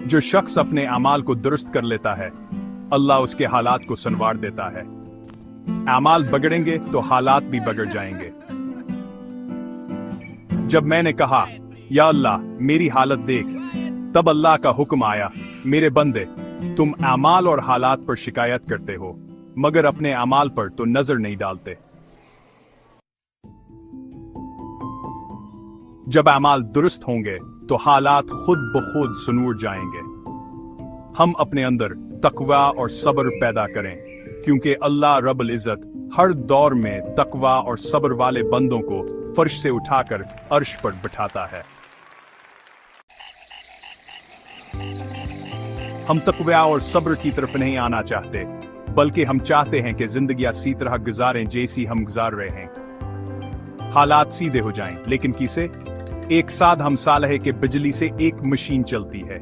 जो शख्स अपने अमाल को दुरुस्त कर लेता है, अल्लाह उसके हालात को संवार देता है। अमाल बिगड़ेंगे तो हालात भी बिगड़ जाएंगे। जब मैंने कहा, या अल्लाह मेरी हालत देख, तब अल्लाह का हुक्म आया, मेरे बंदे, तुम अमाल और हालात पर शिकायत करते हो, मगर अपने अमाल पर तो नजर नहीं डालते। जब अमाल दुरुस्त होंगे तो हालात खुद ब खुद सुनूर जाएंगे। हम अपने अंदर तकवा और सब्र पैदा करें, क्योंकि अल्लाह रब्बुल इज्जत हर दौर में तकवा और सब्र वाले बंदों को फर्श से उठाकर अर्श पर बिठाता है। हम तकवा और सब्र की तरफ नहीं आना चाहते, बल्कि हम चाहते हैं कि जिंदगी इसी तरह गुजारें जैसी हम गुजार रहे हैं। हालात सीधे हो जाएं, लेकिन किसे? एक साथ हम साल है कि बिजली से एक मशीन चलती है।